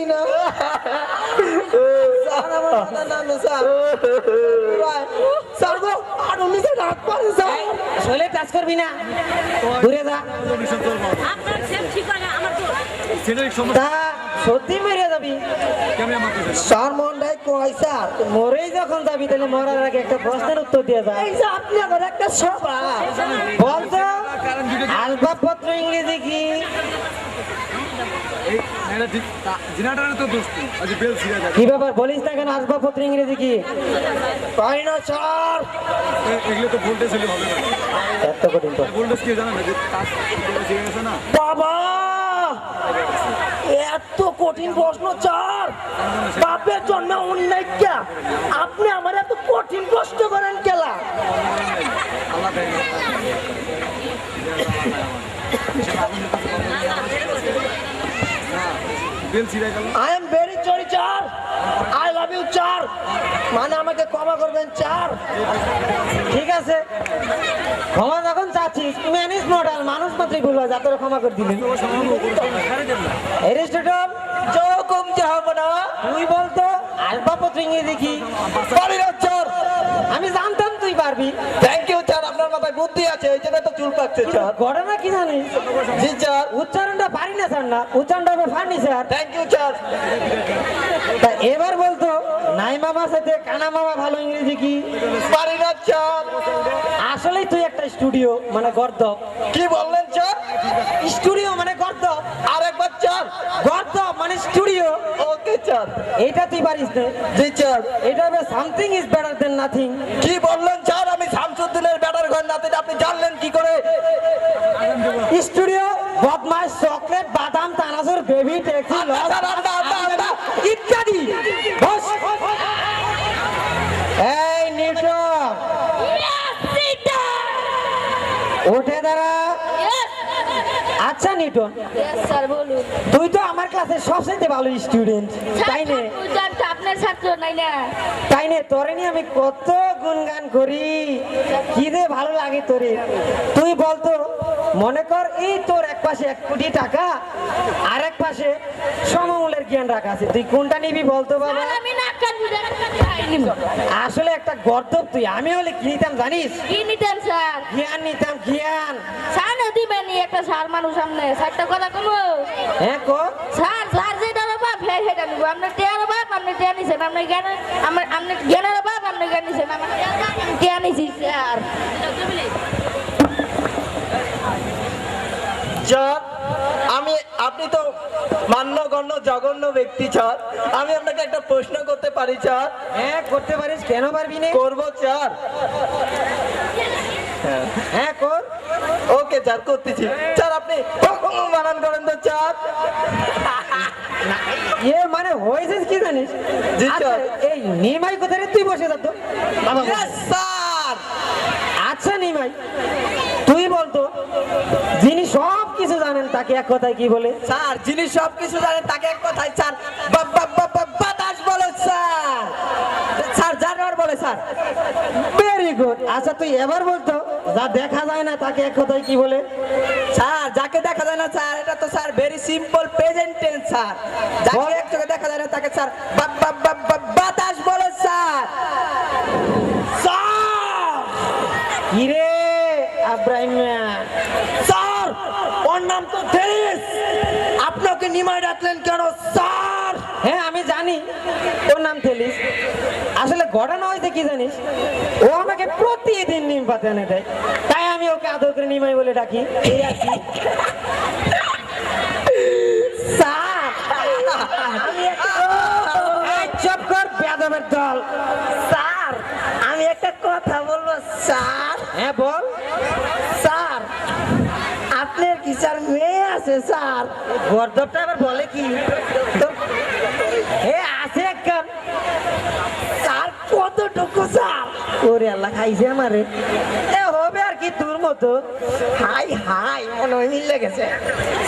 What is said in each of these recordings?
না স্যার আমার মাথার নামে স্যার স্যার গো আর উনিশে রাত পারে স্যার শৈলে টাচ করবি না ঘুরে যা আপনার সেফ ঠিকানা আমার তো তা সত্যি মেরে যাবি স্যার মনটাই কয় স্যার মরেই যখন যাবি তাহলে মরার আগে একটা প্রশ্নের উত্তর দিয়ে যা এই যে আপনি আমার একটা সভা বলতো আসবাবপত্র ইংরেজি কি কি ব্যাপার বলিস না কেন আসবাবপত্র ইংরেজি কি তাই না স্যার এত কঠিন তো বাবা এত কঠিন প্রশ্ন স্যার বাপের জন্মে অন্যায় কে আপনি আমার এত কঠিন প্রশ্ন করেন কেলা I am very sorry sir I love you sir মানে আমাকে ক্ষমা করবেন স্যার ঠিক আছে ক্ষমা যখন চাচ্ছিস ম্যানেজ মডেল মানুষ মাত্রই ভুল হয় যাতে ক্ষমা করে দিলেন এরিস্টটল যখন যাবো না তুই বলতো আসবাবপত্র ইংরেজি কি পারি না স্যার আমি জানতাম তুই পারবি থ্যাংক ইউ স্যার আপনার মাথায় বুদ্ধি আছে এই জন্য তো চুল পাচ্ছে স্যার ঘটনা কি জানিস জি স্যার উচ্চারণটা পারি না স্যার না উচ্চারণটা হবে ফার্নিচার থ্যাংক ইউ স্যার তা এবার বলতো নাই মামার সাথে কানা মামা ভালো ইংরেজি কি পারি না স্যার আসলেই তুই একটা স্টুডিও মানে গর্দব কি বললেন স্যার স্টুডিও মানে গর্দব আরেকবার স্যার গর্দব মানে স্টুডিও ওকে স্যার এইটা তুই পারিস না জি স্যার এটা হবে something is better then nothing কি বললেন স্যার আমি শামসুদ্দিনের ব্যাটার ঘর নাতে আপনি জানলেন কি করে স্টুডিও বদমাস চকলেট বাদাম তানাজুর বেবি ট্যাক্সি লস ইত্যাদি বস এই নিউটন উঠে দাঁড়া আচ্ছা নিউটন স্যার বলুন তুই তো আমার ক্লাসের সবচেয়ে ভালো স্টুডেন্ট তাই নে আপনার ছাত্র নাই না তাই নে তোরে নিয়ে আমি কত গুনগান করি কি রে ভালো লাগে তোরে তুই বলতো মনে কর এই তোর এক পাশে 1 কোটি টাকা আর এক পাশে সমমূল্যের জ্ঞান রাখা আছে তুই কোনটা নিবি বলতো বাবা আমি না কান নিব আসলে একটা গর্দব তুই আমি হলে কি নিতাম জানিস কি নিতেন স্যার জ্ঞান নিতাম জ্ঞান স্যার দিবেনি একটা স্যার মানুষ সামনে স্যারটা কথা কমো হ্যাঁ কো স্যার স্যার যেটা বাপ সেটা নিব আপনার টেয়ার বাপ আপনি টেয়ার নিছেন আপনি জ্ঞান আপনি জ্ঞানের বাপ আপনি জ্ঞান নিছেন আমার জ্ঞান নিছি স্যার স্যার আমি আপনি তো মান্যগণ্য জঘন্য ব্যক্তি স্যার আমি আপনাকে একটা প্রশ্ন করতে পারি স্যার হ্যাঁ করতে পারিস কেন পারবি না করবো স্যার হ্যাঁ কর ওকে স্যার করতেছি স্যার আপনি বানান করেন তো স্যার মানে হয়েছে কি জানিস জি, আচ্ছা, স্যার। এই নিমাই কোথায় রে? তুই বসে যা তো বাবা বল। Yes, স্যার আচ্ছা নিমাই তুই বলতো যিনি সব কিছু জানেন তাকে এক কথায় কি বলে স্যার যিনি সবকিছু জানেন তাকে এক কথায় স্যার বাতাস বলে স্যার স্যার জানোয়ার বলে স্যার ভেরি গুড আচ্ছা তুই এবার বলতো যা দেখা যায় না তাকে এক কথায় কি বলে স্যার যাকে দেখা যায় না স্যার এটা তো sir very simple present tense sir যাকে এক চোখে দেখা যায় না তাকে স্যার বাতাস বলে স্যার স্যার কিরে আব্রাহিম মিয়া? স্যার ওর নাম তো দেশ আপনাকে নিমাই ডাকলেন কেন স্যার হ্যাঁ আমি জানি তোর নাম থেলিস আসলে ঘটনা হয়েছে কি জানিস ও আমাকে প্রতিদিন নিম পাতে এনে দেয় তাই আমি ওকে আদর করে নিমাই বলে ডাকি এই আর কি। স্যার আমি এই চুপ কর বেয়াদবের দল স্যার আমি একটা কথা বলবো স্যার হ্যাঁ বল স্যার আপনার কি স্যার মেয়ে আছে স্যার গর্দবটা আবার বলে কি এ আছে একখান স্যার কতটুকু স্যার ওরে আল্লাহ খাইছে আমারে এ হবে আর কি তোর মতো হাই হাই মনে হয় মিলে গেছে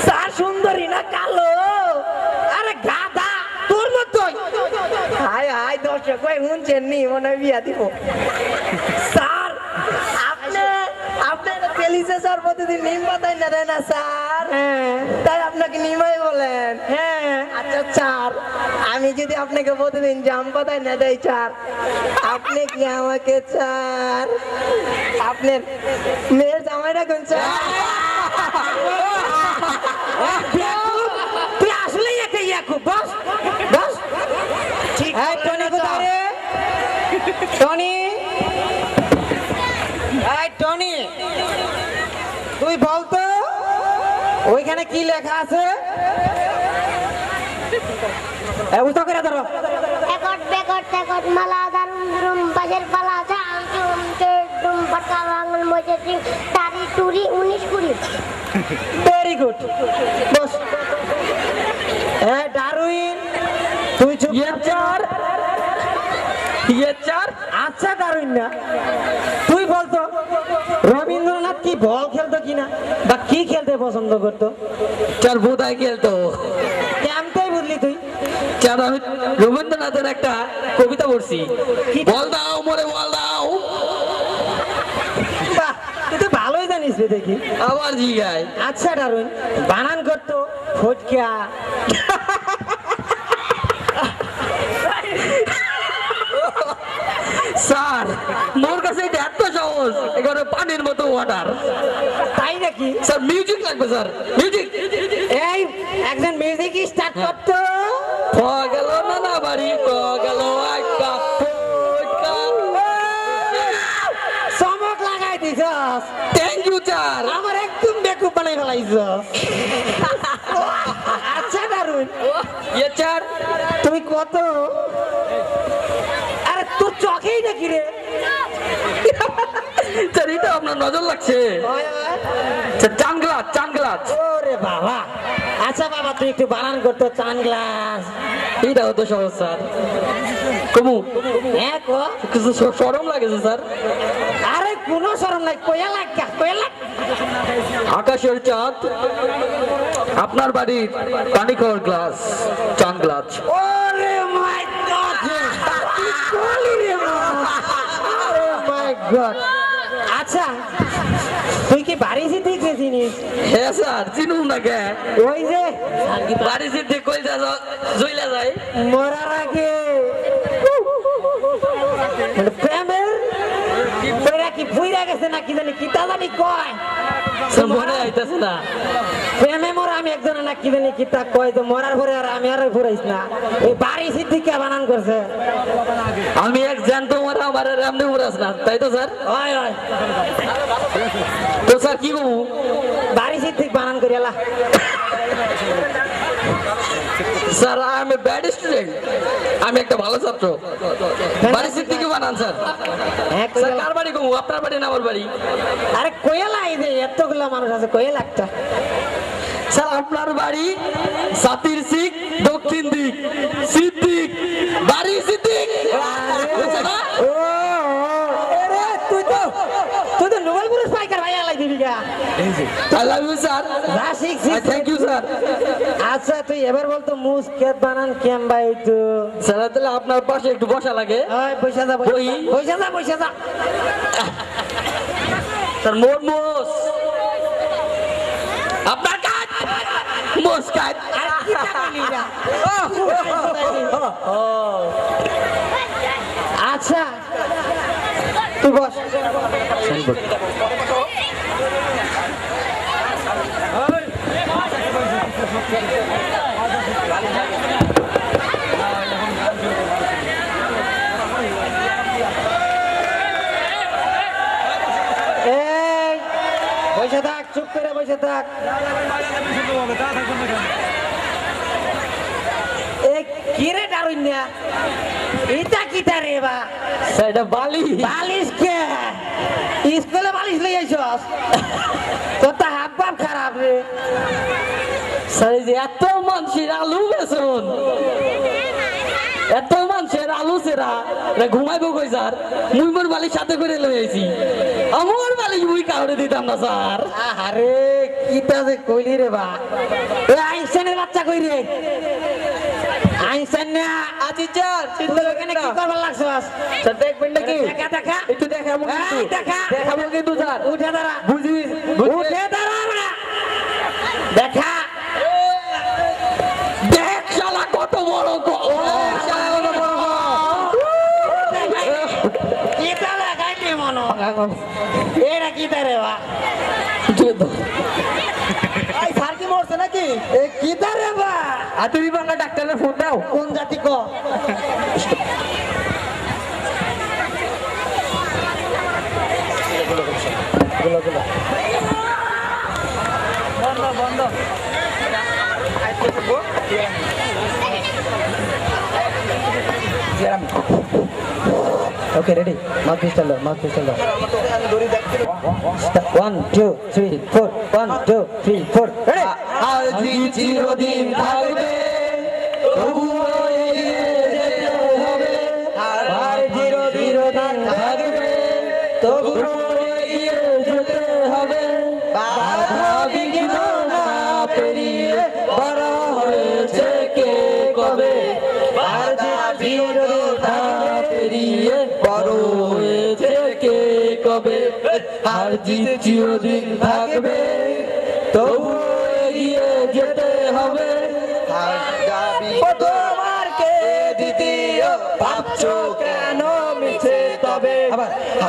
স্যার সুন্দরী না কালো আরে গাধা তোর মতোই হাই হাই দর্শক ভাই শুনছেন নি মনে হয় বিয়া দিব স্যার আপনি পেলিসে স্যার প্রতিদিন নিম পাতায় না দেয় না স্যার হ্যাঁ তাই আপনাকে নিমাই বলেন হ্যাঁ আচ্ছা স্যার আমি যদি আপনাকে প্রতিদিন জাম পাতায় না দেয় স্যার আপনি কি আমাকে স্যার আপনার মেয়ের জামাই রাখুন স্যার তুই আসলেই একটা ইয়াকুব বস বস ঠিক টনি কোথায় রে টনি এই টনি তুই বলতো ওইখানে কি লেখা আছে উঠো করে ধরো একট বেকট তেকট মালা দারুম দুরুম বাজের পালা ঝাম ঝুম ডুম পাটা আঙুল মজে দিন তারি টুরি 19 20 ভেরি গুড বস ডারউইন তুই চুপ চার চার আচ্ছা ডারউইন না তুই বলতো রবীন্দ্রনাথ কি বল খেলতো কিনা বা কি খেলতে পছন্দ করতো চার বোধায় খেলতো কেমতেই বুঝলি তুই চার আমি রবীন্দ্রনাথের একটা কবিতা পড়ছি কি? বল দাও মোরে বল দাও বাহ তুই তো ভালোই জানিস রে দেখি আবার জিগায় আচ্ছা ডারউইন বানান করতো ফটকা স্যার মোর কাছে এটা এত সহজ এখানে পানির মতো ওয়াটার তাই নাকি স্যার মিউজিক লাগবে স্যার মিউজিক এই একজন মিউজিক স্টার্ট করতো গেল না বাড়ি গেল একটা ফটকা। চমক লাগাই দিছস থ্যাংক ইউ স্যার আমার একদম বেকুব বানাই ফেলাইছস আচ্ছা দারুন স্যার তুমি কত আরে তোর চোখেই নাকি রে স্যার এটা আপনার নজর লাগছে স্যার চান গ্লাস ওরে বাবা আচ্ছা বাবা তুই একটু বানান করতো চান গ্লাস এটা হতো সহজ স্যার কমু হ্যাঁ কো কিছু সরম লাগেছে স্যার আরে কোনো শরম নাই কয়া লাগ আকাশের চাঁদ আপনার বাড়ির পানি খাওয়ার গ্লাস চান গ্লাস ওরে মাই গড কি বলি রে ওরে মাই গড আচ্ছা তুই কি বাড়ি যেতে গেছিস হ্যাঁ স্যার চিনুন না কে ওই যে বাড়ি যেতে কই যা জইলা যায় মরার আগে প্রেমের তোরা কি ভুইরা গেছে না কি জানি কি তা জানি কয় স্যার মনে আইতাছে না প্রেমে মরা আমি একজনে না কি জানি কি তা কয় তো মরার পরে আর আমি আর ফুরাইস না এই বাড়ি সিদ্দিকা বানান করছে আমি এক জান তোমার আমার এমনি উড়াস না তাই তো স্যার ওই ওই তো স্যার কি কমু বাড়ি সিদ্দিক বানান করি আলা sir I M a bad student আমি একটা ভালো ছাত্র বাড়ি থেকে বানান স্যার হ্যাঁ স্যার কইলা কার বাড়ি কমু আপনার বাড়ি না আমার বাড়ি আরে কোয়েলা এই যে এতগুলা মানুষ আছে কোয়েলা একটা স্যার আপনার বাড়ি সাতির সিক দক্ষিণ দিক সিদ্দিক বাড়ি সিদ্দিক বুঝছো না? ও আরে তুই তো নোবেল পুরস্কার পাইকার ভাই আলাই দিবি গা আই লাভ ইউ স্যার যা শিখছি থ্যাংক ইউ স্যার আচ্ছা তুই এবার বলতো মুসকেত বানান কেম ভাই তো স্যার তাহলে আপনার পাশে একটু বসা লাগে ওই পয়সা যা বই। পয়সা যা স্যার মোর মোস আপনার কাজ মোস কাজ আর কি তা বলি না আচ্ছা তুই বস এই বসে থাক চুপ করে বসে থাক এই কিরে ডারুইনা এটা কিটা রে বা স্যার এটা বালি বালিশ কে স্কুলে বালিশ লই আইছস তোর তো হাত বাপ খারাপ রে স্যার এই যে এত মানুষের আলু বেসন এত মানুষের আলু সেরা ঘুমাইবো কই স্যার মুই মোর বালিশ সাথে করে লই আইছি আমার বালিশ মুই কাউরে দিতাম না স্যার আরে কিটা যে কইলি রে বা এ আইনস্টাইনের বাচ্চা কই রে আইনস্টাইন না আজি স্যার তোর ওখানে কি করবার লাগছস স্যার দেখবেন নাকি দেখা দেখা একটু দেখাবো কিন্তু এই, দেখা। দেখাবো কিন্তু স্যার উঠে দাঁড়া বুঝি উঠে দাঁড়া আমরা দেখা দেখ শালা এটা কি তারে বা এই স্যার কি মরছে নাকি? এ কি তারে বা আর তুমি বাংলা ডাক্তারের ফোন দাও। কোন জাতি ক ওকে রেডি, মাউথ পিস্টল দাও মাউথ পিস্টল দাও আমি দড়ি দেখতে 1 2 3 4 1 2 3 4 রেডি আজি চিরদিন থাকবে তবুও এগিয়ে যেতে হবে, আর চিরদিন থাকবে তবুও এগিয়ে যেতে হবে। বাধা বিঘ্ন না পেরিয়ে বড় হয়েছে কে কবে, বাধা বিঘ্ন না পেরিয়ে বড় হয়েছে কে কবে, আর জিত চিরদিন থাকবে তবু এগিয়ে যেতে হবে। তোমার কে দ্বিতীয় ভাবছো কেন মিছে তবে,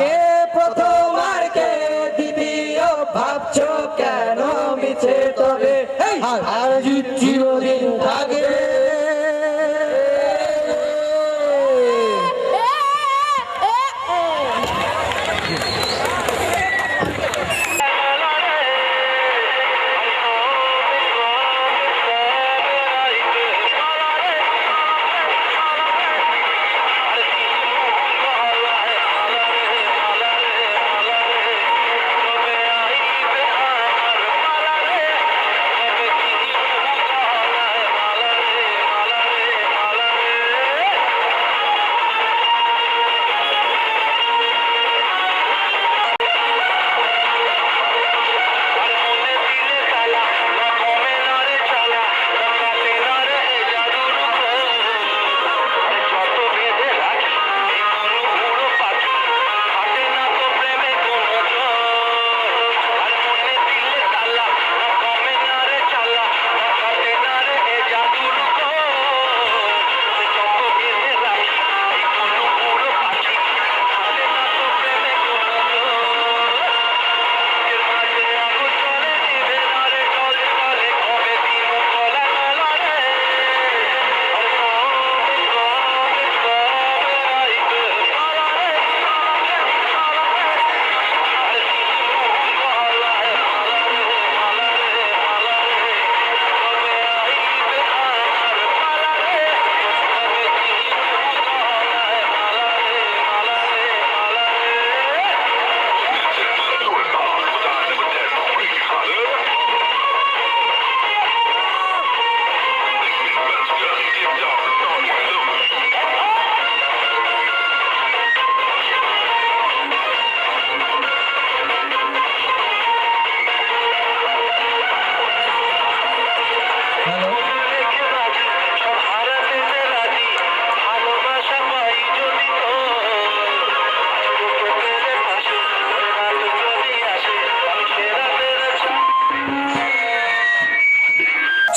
কে প্রথম আর কে দ্বিতীয় ভাবছো কেন মিছে তবে, আর জিত চিরদিন থাকবে।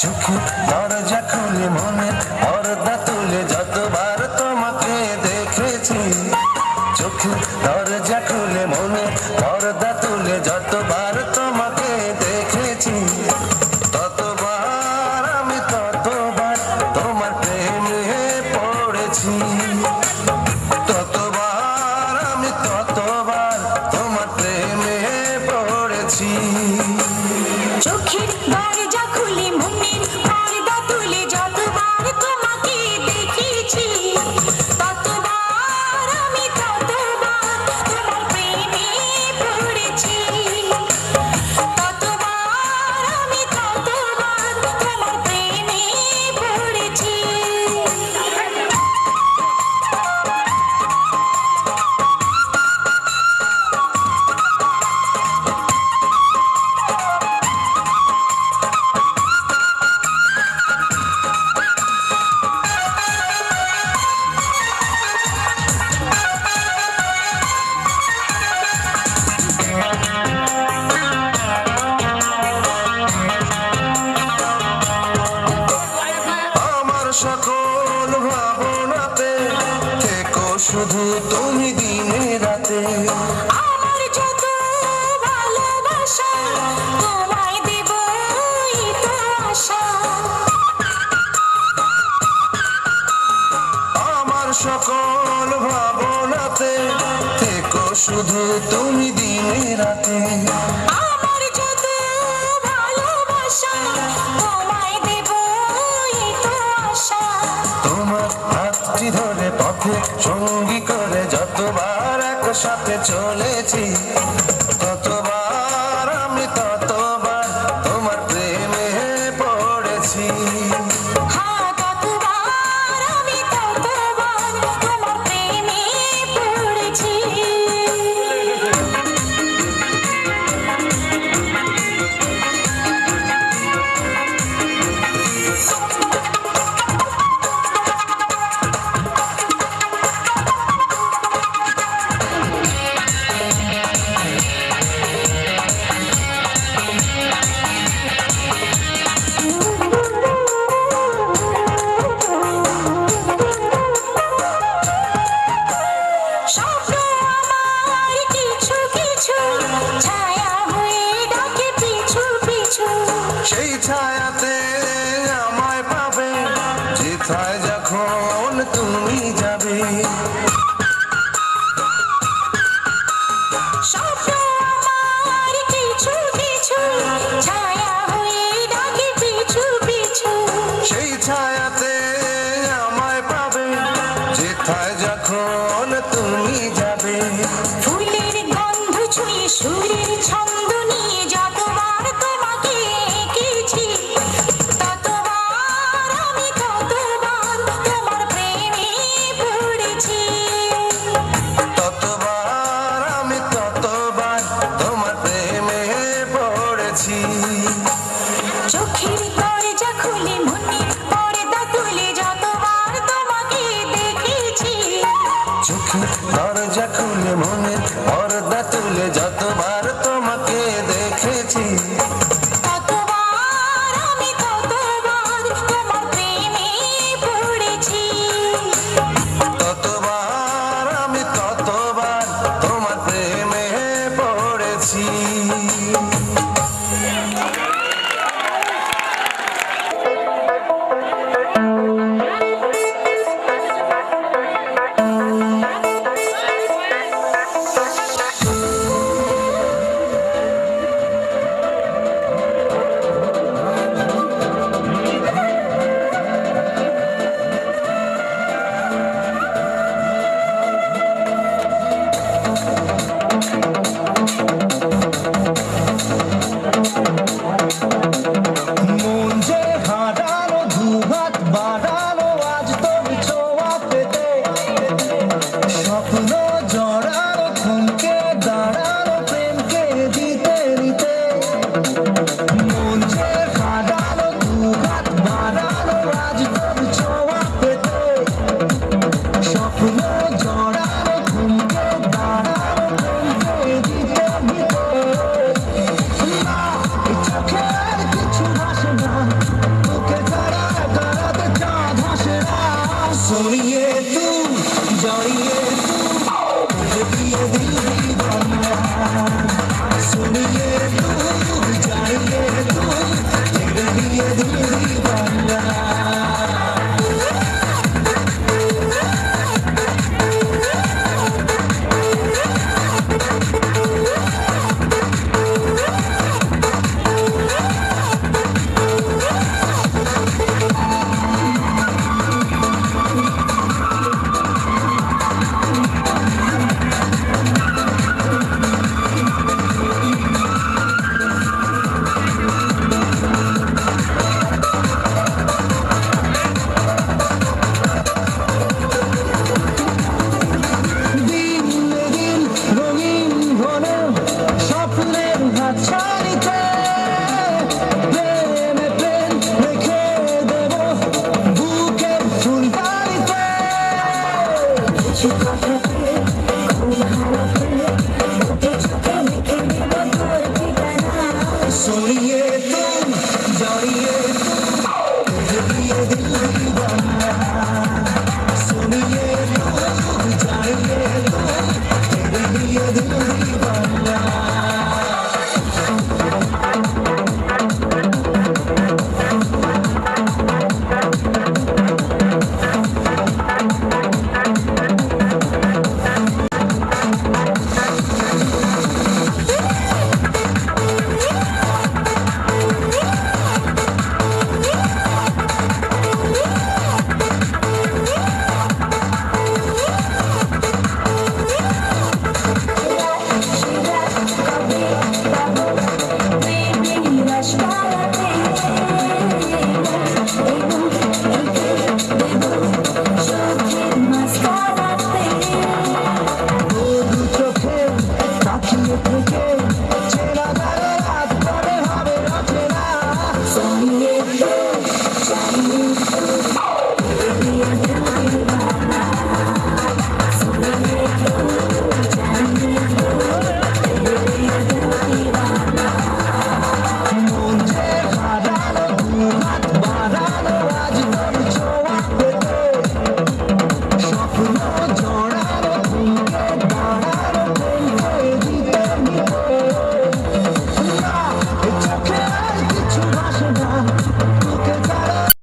চোখে দরজা খুলে মনে পর্দা তুলে যতবার তোমাকে দেখেছি, চোখে দরজা খুলে মনে পর্দা তুলে যতবার তোমাকে দেখেছি, ততবার আমি ততবার তোমার প্রেমে পড়েছি, ততবার আমি ততবার তোমার প্রেমে পড়েছি। চোখের দরজা খুলে মনের পর্দা তুলে যতবার তোমাকে দেখেছি, ততবার আমি ততবার তোমার প্রেমে পড়েছি, ততবার আমি ততবার তোমার প্রেমে পড়েছি। আমার সকল ভাবনাতে থেকো শুধু তুমি দিনে রাতে, আমার পথে সঙ্গী করে যতবার একসাথে চলেছি, ততবার আমি ততবার তোমার প্রেমে পড়েছি। হ্যাঁ ততবার আমি ততবার তোমার প্রেমে পড়েছি। স্বপ্ন আমার কিছু কিছু ছায়া হয়ে ডাকে পিছু পিছু। সেই ছায়াতে আমায় পাবে যেথায় যখন তুমি যাবে। স্বপ্ন আমার কিছু কিছু ছায়া হয়ে ডাকে পিছু পিছু। সেই ছায়াতে আমায় পাবে যেথায় যখন তুমি যাবে। ফুলের গন্ধ ছুঁয়ে সুরের ছন্দ নিয়ে যতবার তোমাকে এঁকেছি, ততবার আমি ততবার তোমার প্রেমে পড়েছি। ততবার আমি ততবার তোমার প্রেমে পড়েছি। চোখের দরজা খুলে মনের পর্দা তুলে যতবার তোমাকে দেখেছি, চোখের দরজা খুলে মনের পর্দা তুলে যতবার তোমাকে দেখেছি, ততবার আমি ততবার তোমার প্রেমে পড়েছি। ততবার আমি ততবার তোমার প্রেমে পড়েছি। মন যে হারানো দুহাত বাড়ানো আজ তুমি ছোঁয়া পেতে, স্বপ্ন জড়ানো থমকে দাঁড়ানো প্রেমকে দিতে দিতে। মন যে হারানো দুহাত বাড়ানো আজ তুমি ছোঁয়া পেতে, স্বপ্ন জড়ানো থমকে দাঁড়ানো প্রেমকে দিতে দিতে। চোখে আর কিছু ভাসে না, তোকে দাঁড়ায় দাঁড়াতে চাঁদ হাসে না। सोनिए तू जानिए तू मुझे दिए दिल दीवाना। सुनिए तू